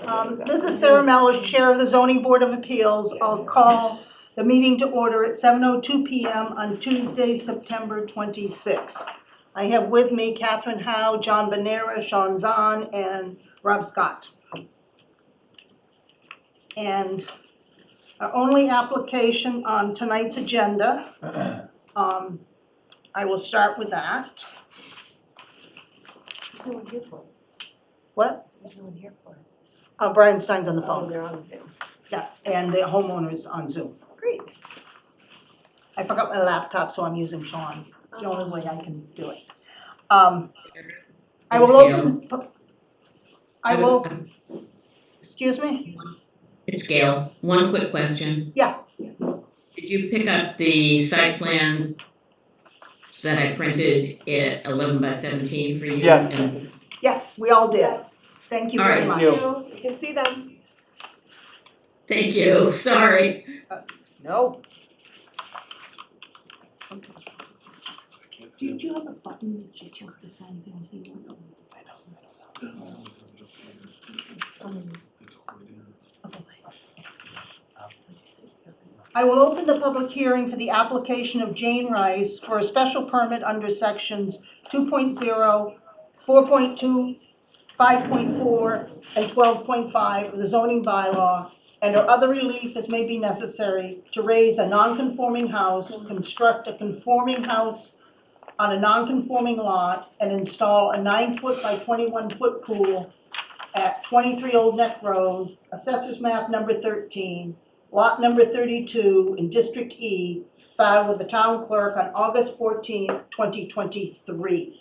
This is Sarah Mellish, Chair of the Zoning Board of Appeals. I'll call the meeting to order at 7:02 PM on Tuesday, September 26th. I have with me Catherine Howe, John Benera, Sean Zahn, and Rob Scott. And our only application on tonight's agenda, I will start with that. There's no one here for it. What? There's no one here for it. Brian Stein's on the Oh, phone. they're on Zoom. Yeah, and the homeowner's on Zoom. Great. I forgot my laptop, so I'm using Sean's. It's the only way I can do it. I will open, excuse me? It's Gail. One quick question. Yeah. Did you pick up the site plan that I printed at 11 by 17 for you? Yes. And- Yes, we all did. Yes. Thank you All very right. much. You. You can see them. Thank you. Sorry. No. Do you have a button that you have to sign down here? I will open the public hearing for the application of Jane Rice for a special permit under sections 2.0, 4.2, 5.4, and 12.5 of the zoning bylaw, and or other relief as may be necessary to raise a non-conforming house, construct a conforming house on a non-conforming lot, and install a 9-foot by 21-foot pool at 23 Old Neck Road, Assessors Map number 13, Lot number 32 in District E, filed with the town clerk on August 14th, 2023.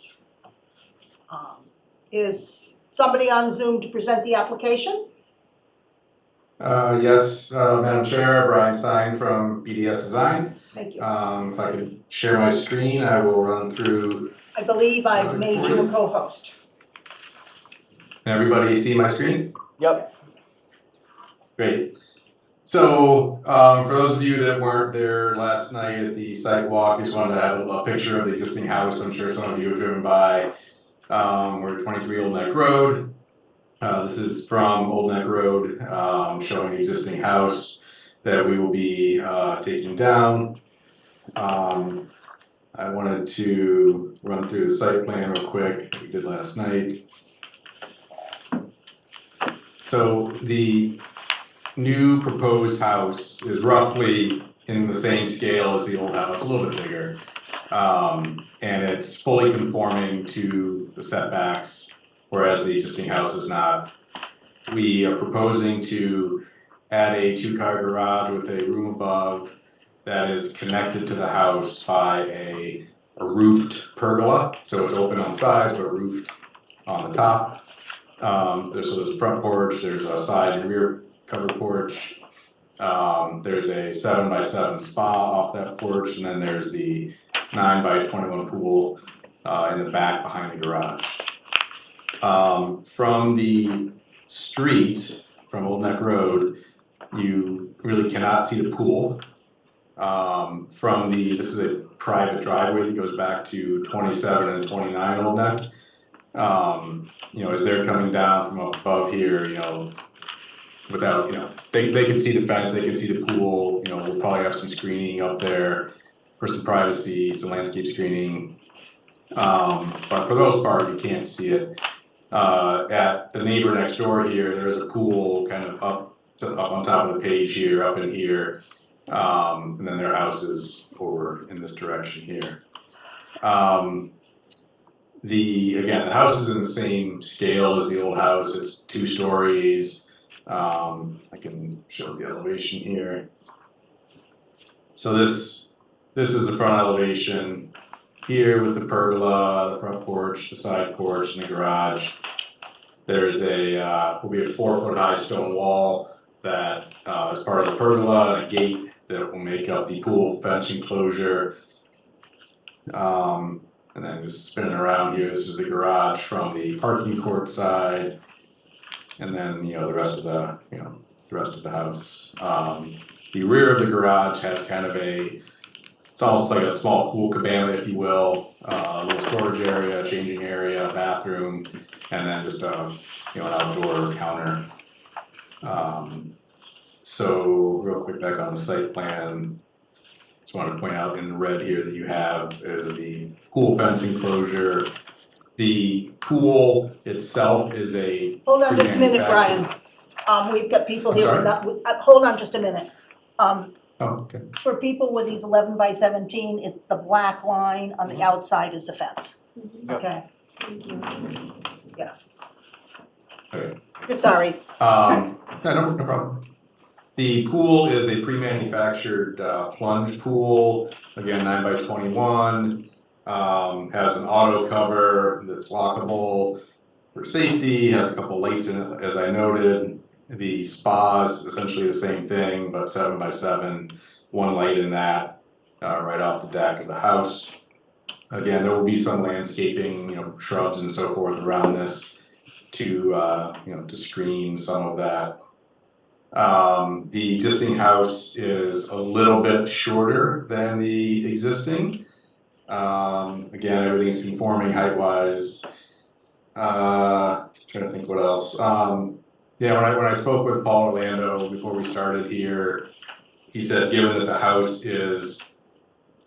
Is somebody on Zoom to present the application? Yes, Madam Chair, Brian Stein from BDS Design. Thank you. If I could share my screen, I will run through. I believe I've made you a co-host. Can everybody see my screen? Yep. Yes. Great. So, for those of you that weren't there last night at the site walk, just wanted to have a picture of the existing house. I'm sure some of you have driven by. We're at 23 Old Neck Road. This is from Old Neck Road, showing the existing house that we will be taking down. I wanted to run through the site plan real quick, like we did last night. So the new proposed house is roughly in the same scale as the old house, a little bit bigger. And it's fully conforming to the setbacks, whereas the existing house is not. We are proposing to add a 2-car garage with a room above that is connected to the house by a roofed pergola. So it's open on the sides, but roofed on the top. There's a front porch, there's a side and rear covered porch. There's a 7 by 7 spa off that porch, and then there's the 9 by 21 pool in the back behind the garage. From the street, from Old Neck Road, you really cannot see the pool. This is a private driveway that goes back to 27 and 29 Old Neck. As they're coming down from up above here, without, they can see the fence, they can see the pool, we'll probably have some screening up there for some privacy, some landscape screening. But for the most part, you can't see it. At the neighbor next door here, there's a pool kind of up on top of the page here, up in here. And then their house is over in this direction here. The house is in the same scale as the old house. It's 2 stories. I can show the elevation here. So this is the front elevation here with the pergola, the front porch, the side porch, and the garage. There's will be a 4-foot high stone wall that is part of the pergola, and a gate that will make up the pool fence enclosure. And then just spinning around here, this is the garage from the parking court side, and then the rest of the house. The rear of the garage has kind of it's almost like a small pool cabana, if you will, a little storage area, changing area, bathroom, and then just an outdoor counter So real quick back on the site plan, just wanted to point out in red here that you have is the pool fence enclosure. The pool itself is a Hold on just a minute, Brian. pre-manufactured- We've got people I'm here, sorry? hold on just a minute. Oh, okay. For people with these 11 by 17, it's the black line on the outside is the fence, Yep. okay? Okay. Sorry. No problem. The pool is a pre-manufactured plunge pool, again, 9 by 21. Has an auto cover that's lockable for safety, has a couple lights in it, as I noted. The spa is essentially the same thing, but 7 by 7, one light in that, right off the deck of the house. Again, there will be some landscaping, shrubs and so forth around this to, to screen some of that. The existing house is a little bit shorter than the existing. Again, everything's conforming height-wise. Trying to think what else. When I spoke with Paul Orlando before we started here, he said, given that the house is,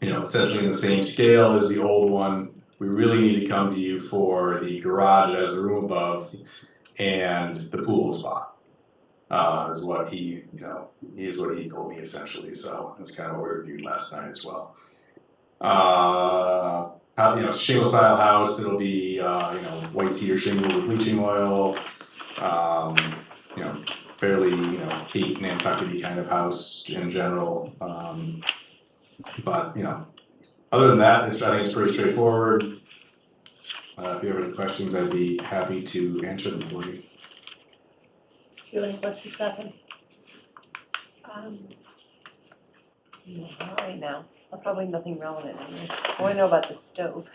essentially in the same scale as the old one, we really need to come to you for the garage that has the room above and the pool spot. Is what he told me essentially. So that's kind of what we reviewed last night as well. Shingle style house. It'll be white cedar shingle with bleaching oil. Fairly Cape Nantucket kind of house in general. But other than that, I think it's pretty straightforward. If you have any questions, I'd be happy to answer them for you. Do you have any questions, Catherine? Not right now. Probably nothing relevant. I want to know about the stove.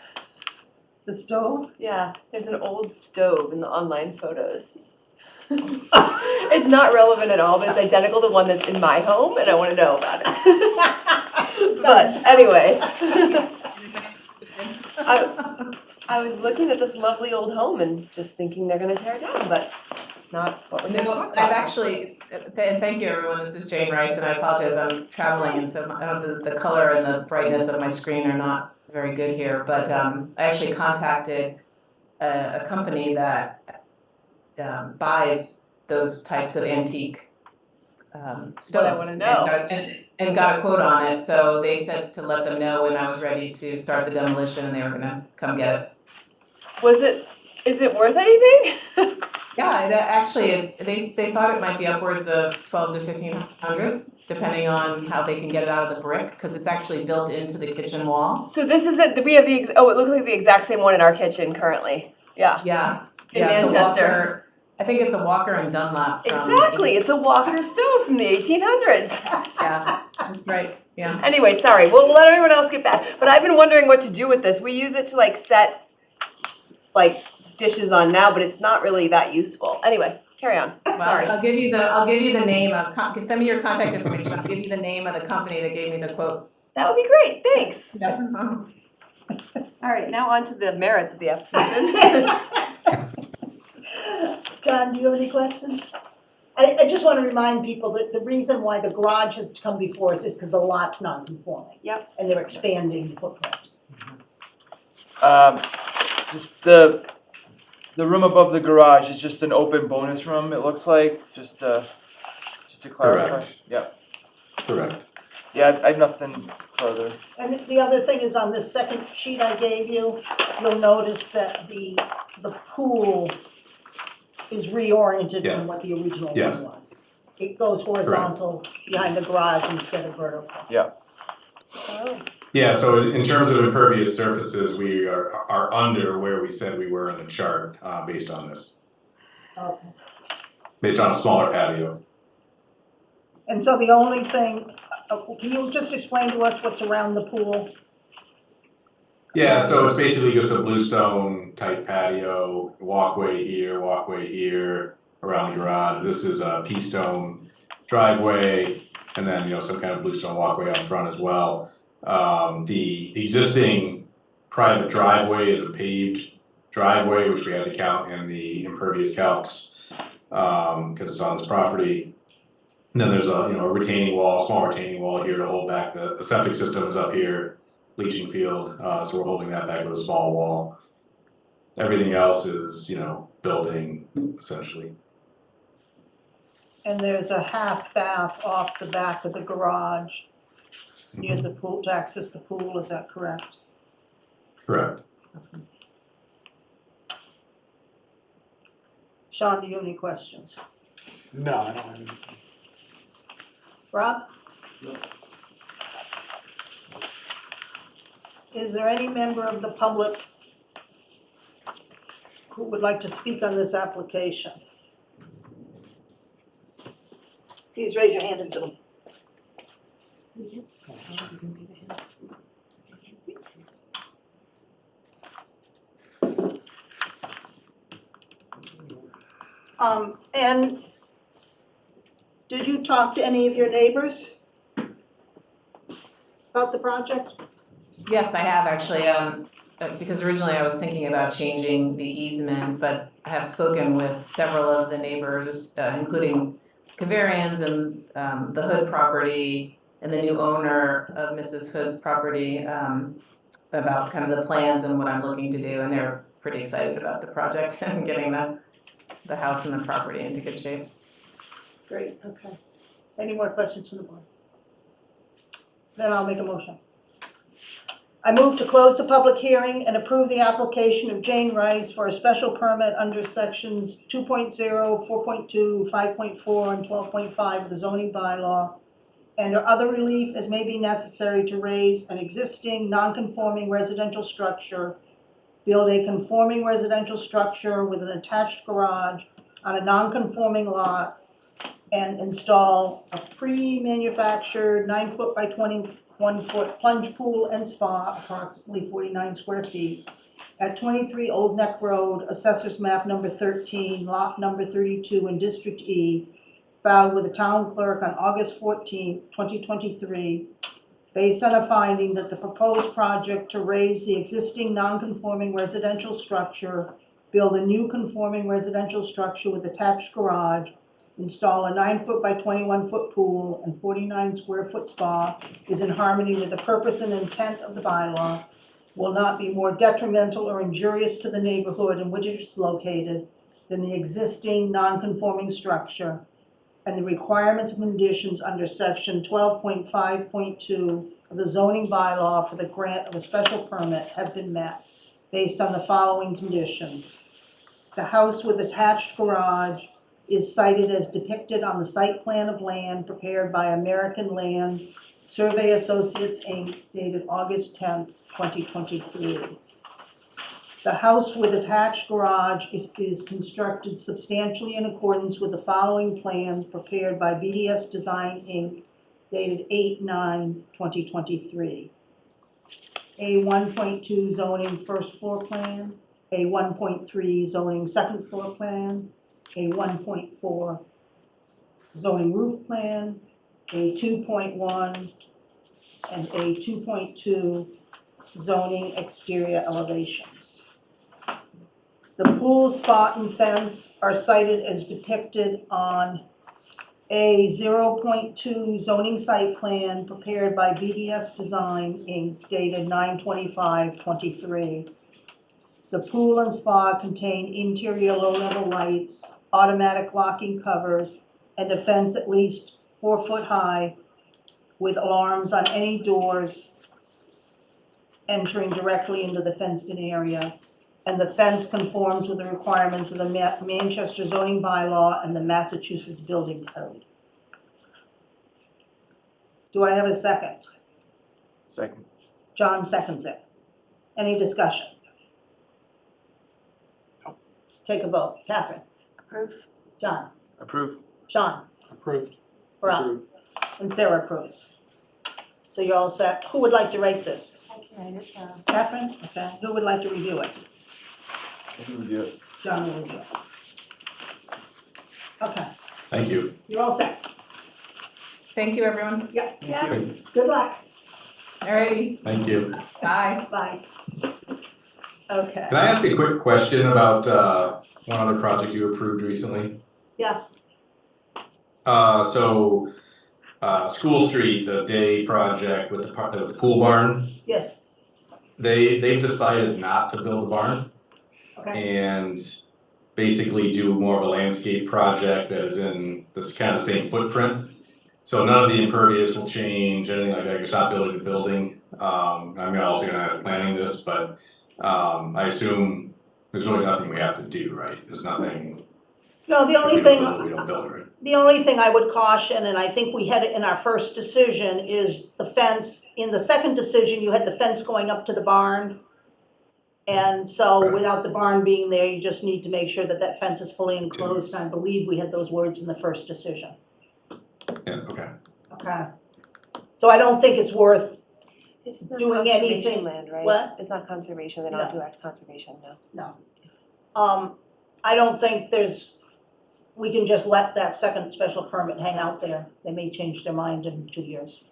The stove? Yeah, there's an old stove in the online photos. It's not relevant at all, but it's identical to one that's in my home, and I want to know about it. But anyway, I was looking at this lovely old home and just thinking they're going to tear it down, but it's not what we're going to No, talk I've about. actually, and thank you everyone, this is Jane Rice, and I apologize, I'm traveling, and so the color and the brightness of my screen are not very good here, but I actually contacted a company that buys those types of antique stoves. What I wanna know. And got a quote on it, so they said to let them know when I was ready to start the demolition, and they were gonna come get it. Is it worth anything? Yeah, they thought it might be upwards of 12 to 1,500, depending on how they can get it out of the brick, because it's actually built into the kitchen wall. So this isn't, we have it looks like the exact same one in our kitchen currently. Yeah. Yeah. In yeah, it's a Manchester. Walker- I think it's a Walker and Dunlop. Exactly, it's a Walker stove from the 1800s. Yeah, right, yeah. Anyway, sorry, we'll let everyone else get back. But I've been wondering what to do with this. We use it to set dishes on now, but it's not really that useful. Anyway, carry on. Well, Sorry. I'll give you the name of, send me your contact information, I'll give you the name of the company that gave me the quote. That would be great, thanks. Yeah. All right, now on to the merits of the application. John, do you have any questions? I just want to remind people that the reason why the garage has come before us is because the lot's non-conforming. Yep. And they're expanding the footprint. Just the room above the garage is just an open bonus room, it looks like, just to clarify. Correct. Yeah, Correct. yeah, I have nothing further. And the other thing is on this second sheet I gave you, you'll notice that the pool is reoriented Yeah. from what the original Yes. one was. It goes horizontal behind the garage instead of vertical. Oh. Yeah, so in terms of impervious surfaces, we are under where we said we were in the chart, based on this, Okay. based on a smaller patio. And so the only thing, can you just explain to us what's around the pool? Yeah, so it's basically just a bluestone type patio, walkway here, around the garage. This is a pea stone driveway, and then, some kind of bluestone walkway out front as well. The existing private driveway is a paved driveway, which we had to count in the impervious calcs. because it's on his property. And then there's a retaining wall, small retaining wall here to hold back the septic system is up here, leaching field, so we're holding that back with a small wall. Everything else is, building essentially. And there's a half bath off the back of the garage near the pool, to access the pool, is that correct? Correct. Sean, do you have any questions? No, I don't have any. Rob? No. Is there any member of the public who would like to speak on this application? Please raise your hand and Zoom. And did you talk to any of your neighbors about the project? Yes, I have actually, because originally I was thinking about changing the easement, but I have spoken with several of the neighbors, including Kavarians and the Hood property and the new owner of Mrs. Hood's property, about kind of the plans and what I'm looking to do, and they're pretty excited about the project and getting the house and the property into good shape. Great, okay. Any more questions from the board? Then I'll make a motion. I move to close the public hearing and approve the application of Jane Rice for a special permit under sections 2.0, 4.2, 5.4, and 12.5 of the zoning bylaw, and other relief as may be necessary to raise an existing non-conforming residential structure, build a conforming residential structure with an attached garage on a non-conforming lot, and install a pre-manufactured 9-foot by 21-foot plunge pool and spa, approximately 49 square feet, at 23 Old Neck Road, Assessors Map number 13, Lot number 32 in District E, filed with the town clerk on August 14, 2023, based on a finding that the proposed project to raise the existing non-conforming residential structure, build a new conforming residential structure with attached garage, install a 9-foot by 21-foot pool and 49 square foot spa is in harmony with the purpose and intent of the bylaw, will not be more detrimental or injurious to the neighborhood in which it is located than the existing non-conforming structure, and the requirements and conditions under section 12.5.2 of the zoning bylaw for the grant of a special permit have been met based on the following conditions. The house with attached garage is cited as depicted on the site plan of land prepared by American Land Survey Associates, Inc., dated August 10th, 2023. The house with attached garage is constructed substantially in accordance with the following plans prepared by BDS Design, Inc., dated 8/9/2023. A 1.2 zoning first floor plan, a 1.3 zoning second floor plan, a 1.4 zoning roof plan, a 2.1, and a 2.2 zoning exterior elevations. The pool, spot, and fence are cited as depicted on a 0.2 zoning site plan prepared by BDS Design, Inc., dated 9/25/23. The pool and spa contain interior low-level lights, automatic locking covers, and a fence at least 4 foot high with alarms on any doors entering directly into the fenced-in area. And the fence conforms with the requirements of the Manchester zoning bylaw and the Massachusetts building code. Do I have a second? Second. John seconds it. Any discussion? Take a vote. Catherine? Approve. John? Approve. Sean? Approved. Rob? Approved. And Sarah approves. So you're all set. Who would like to rate this? I can write it down. Catherine? Okay. Who would like to review it? I can review it. John will review it. Okay. Thank you. You're all set. Thank you, everyone. Yeah. Thank Good luck. Alrighty, Thank you. bye. Bye. Okay. Can I ask a quick question about one other project you approved recently? Yeah. School Street, the day project with the pool barn, Yes, they've decided not to build a barn okay, and basically do more of a landscape project that is in this kind of the same footprint. So none of the impervious will change, anything like that, you're not building the building. I'm also gonna ask planning this, but, I assume there's really nothing we have to do, right? There's nothing, no, the if only we don't thing, build, we don't build, right? the only thing I would caution, and I think we had it in our first decision, is the fence. In the second decision, you had the fence going up to the barn. And so Right. without the barn being there, you just need to make sure that that fence is fully enclosed. I believe we had those words in the first decision, Yeah, okay, okay? So I don't think it's worth, It's not Doing conservation anything- land, right? what? It's not conservation, they No. don't do act conservation, no. I don't think we can just let that second special permit hang out there. They may change their mind in 2 years.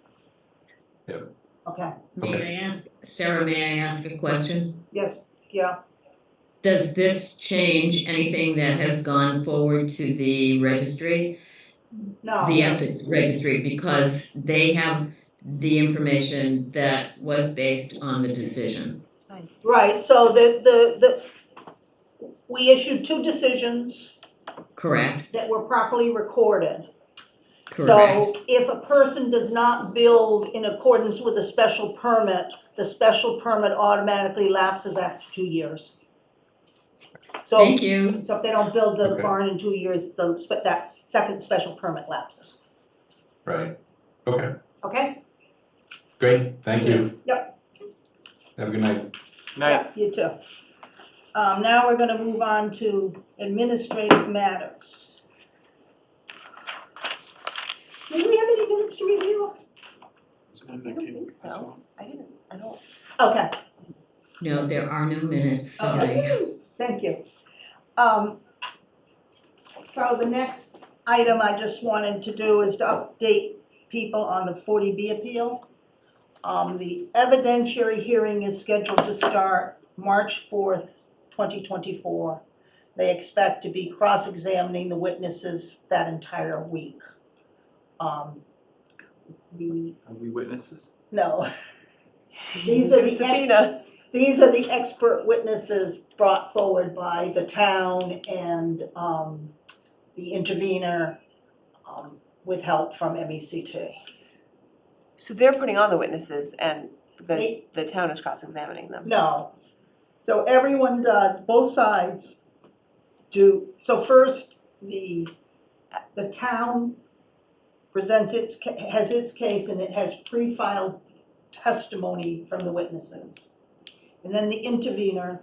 Yep. Okay, May I ask, Sarah, may I ask a question? yes, yeah, Does this change anything that has gone forward to the registry? no. The Essex registry, because they have the information that was based on the decision. It's fine. Right, so we issued 2 decisions Correct? that were properly recorded. Correct. So if a person does not build in accordance with a special permit, the special permit automatically lapses after 2 years. So, Thank you. so if they don't build the Okay. barn in 2 years, that second special permit lapses, right, okay, okay? great, thank you. Yep. Have a good night. Night. Yeah, you too. Now we're gonna move on to administrative matters. Do we have any minutes to review? It's been I don't Nick, think that's so. all. I don't, Okay. No, there are no minutes, sorry. Thank you. So the next item I just wanted to do is to update people on the 40B appeal. The evidentiary hearing is scheduled to start March 4th, 2024. They expect to be cross-examining the witnesses that entire week. Are we witnesses? No. These are the Sabina. These are the expert witnesses brought forward by the town and the intervener with help from MECT. So they're putting on the witnesses and They- the town is cross-examining them. No. So everyone does, both sides do. So first, the town presents has its case and it has pre-filed testimony from the witnesses. And then the intervener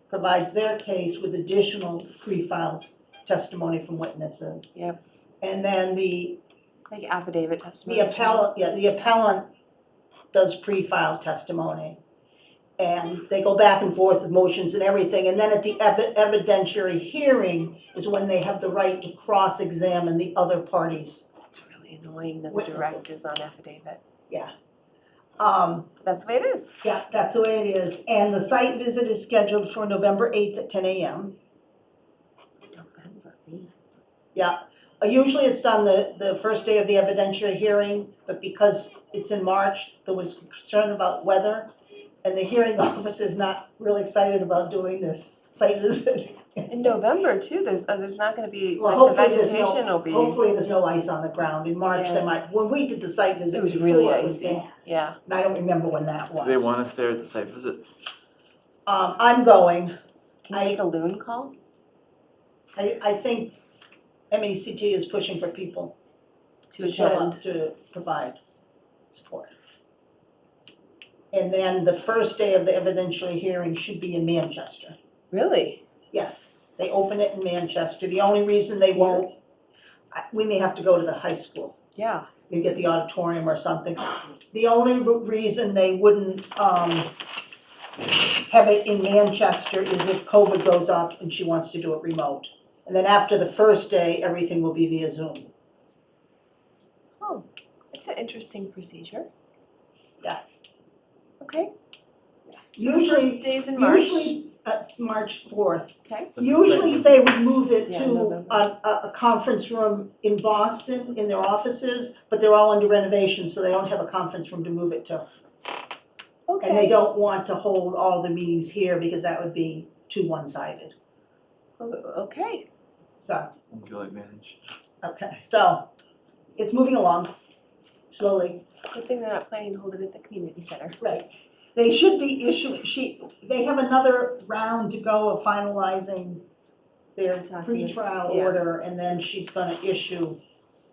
provides their case with additional pre-filed testimony from witnesses. Yep. And then the Like affidavit testimony. the appellant does pre-filed testimony. And they go back and forth with motions and everything. And then at the evidentiary hearing is when they have the right to cross-examine the other parties. That's really annoying that the Witnesses. direct is on affidavit. That's the way it is. Yeah, that's the way it is. And the site visit is scheduled for November 8th at 10 a.m. November 8th. Yeah, usually it's done the first day of the evidentiary hearing, but because it's in March, there was concern about weather, and the hearing officer's not really excited about doing this site visit. In November too, there's not gonna be, Well, like the hopefully there's vegetation will be, Hopefully there's no ice on the ground. In March, Yeah. they might, when we did the site visit it was before, really it was icy, bad. yeah. And I don't remember when that Do was. they want us there at the site visit? I'm going. Can you make a loon call? I think MECT is pushing for people To to show attend. up to provide support. And then the first day of the evidentiary hearing should be in Manchester. Really? Yes, they open it in Manchester. The only reason they won't, we may have to go to the high school. Yeah. You get the auditorium or something. The only reason they wouldn't have it in Manchester is if COVID goes up and she wants to do it remote. And then after the first day, everything will be via Zoom. Oh, it's an interesting procedure. Yeah. Okay. So the Usually- first days in March. Usually, March 4th. Okay. But the Usually second- they would move it Yeah, to November. a conference room in Boston, in their offices, but they're all under renovation, so they don't have a conference room to move it to. And they Okay. don't want to hold all the meetings here because that would be too one-sided. Okay. So, Won't feel like managed. okay, so it's moving along slowly. Good thing they're not planning to hold it at the community center. Right. They should be issuing, they have another round to go of finalizing their Documents, pretrial yeah. order, and then she's gonna issue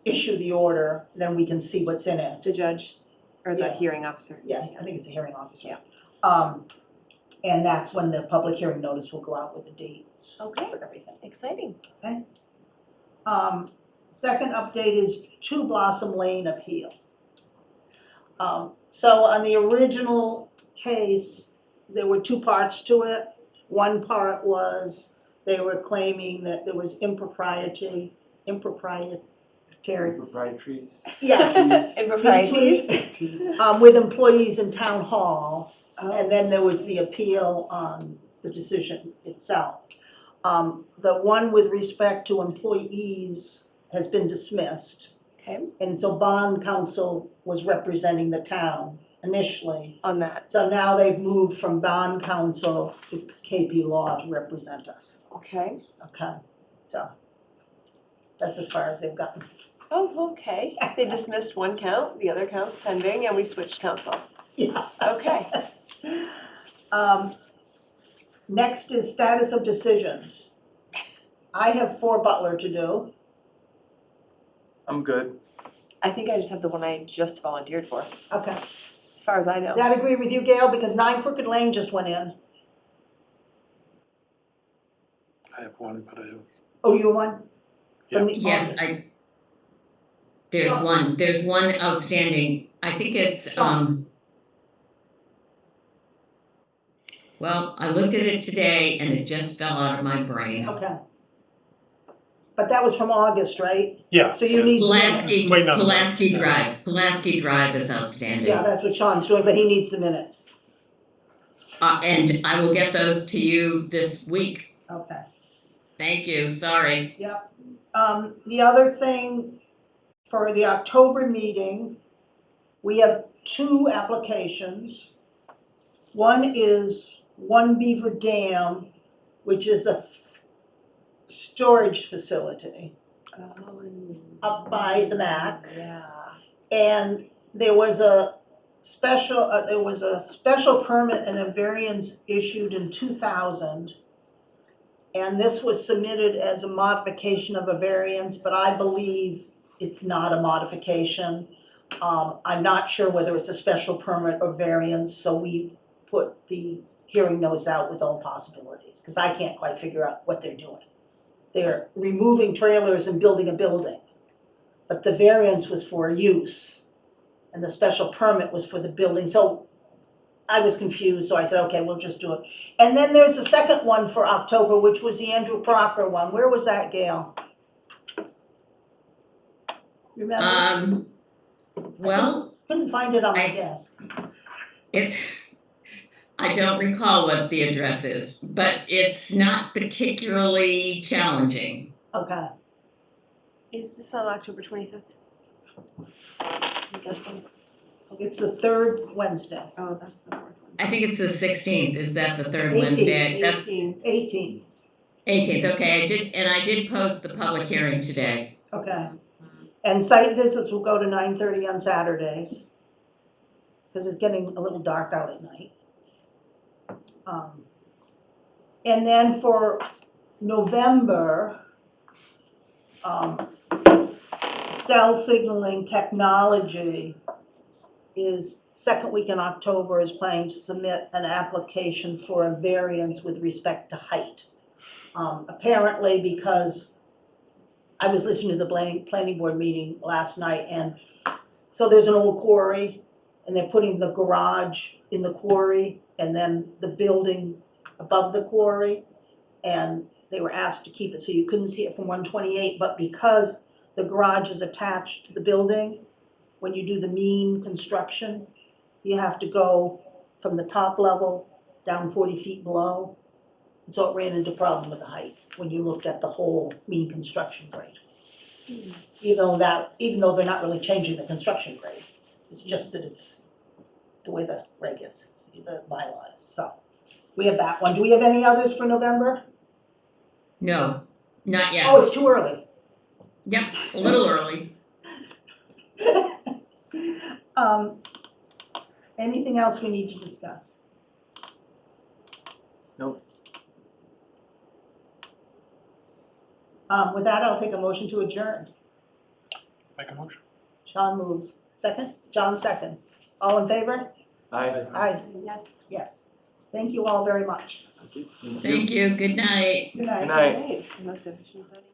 the order, then we can see what's in it. The judge or the Yeah. hearing officer. Yeah, I think it's a hearing officer. Yeah. And that's when the public hearing notice will go out with the dates Okay. for everything. Exciting. Second update is 2 Blossom Lane appeal. So on the original case, there were 2 parts to it. One part was they were claiming that there was improprietary, Proprietaries. yeah, Improprieties. with employees in town hall. Oh. And then there was the appeal on the decision itself. The one with respect to employees has been dismissed. Okay. And so bond counsel was representing the town initially. On that. So now they've moved from bond counsel to KP Law to represent us. Okay. Okay, so that's as far as they've gotten. Oh, okay. They dismissed one count, the other count's pending, and we switched counsel. Yeah. Okay. Next is status of decisions. I have 4 Butler to do. I'm good. I think I just have the one I just volunteered for, Okay. as far as I know. Does that agree with you, Gail? Because 9 Crooked Lane just went in. I have one, but I have, Oh, you won? From the Yes, August. there's one outstanding. I think it's, well, I looked at it today and it just fell out of my brain. Okay. But that was from August, right? yeah. So you need. Pulaski, Wait, no. Pulaski Drive is outstanding. Yeah, that's what Sean's doing, but he needs the minutes. And I will get those to you this week. Okay. Thank you, sorry. The other thing, for the October meeting, we have 2 applications. One is One Beaver Dam, which is a storage facility Oh, up by the MAC. yeah. And there was a special permit and a variance issued in 2000. And this was submitted as a modification of a variance, but I believe it's not a modification. I'm not sure whether it's a special permit or variance, so we put the hearing notice out with all possibilities, because I can't quite figure out what they're doing. They're removing trailers and building a building, but the variance was for use, and the special permit was for the building, so I was confused, so I said, okay, we'll just do it. And then there's a second one for October, which was the Andrew Proctor one. Where was that, Gail? Remember? Well, Couldn't find it on my I- desk. I don't recall what the address is, but it's not particularly challenging. Okay, Is this on October 25th? I'm guessing. it's the 3rd Wednesday, Oh, that's the 4th one. I think it's the 16th, is that the third 18th. Wednesday? That's 18th. 18th, 18th, okay, I did post the public hearing today. okay. And site visits will go to 9:30 on Saturdays, because it's getting a little dark out at night. And then for November, cell signaling technology is, second week in October, is planning to submit an application for a variance with respect to height. Apparently because I was listening to the planning board meeting last night, and so there's an old quarry, and they're putting the garage in the quarry, and then the building above the quarry, and they were asked to keep it so you couldn't see it from 128, but because the garage is attached to the building, when you do the mean construction, you have to go from the top level down 40 feet below, And so it ran into problem with the height when you looked at the whole mean construction grade. Even though they're not really changing the construction grade, it's just that it's the way the reg is, the bylaw is, so. We have that one. Do we have any others for November? No, not yet. Oh, it's too early. Yep, a little early. Anything else we need to discuss? Nope. With that, I'll take a motion to adjourn. Make a motion. Sean moves. Second? John seconds. All in favor? Aye. Aye. Yes. Yes. Thank you all very much. Thank you, good night. Good night. Good night. Right, it's the most efficient setting.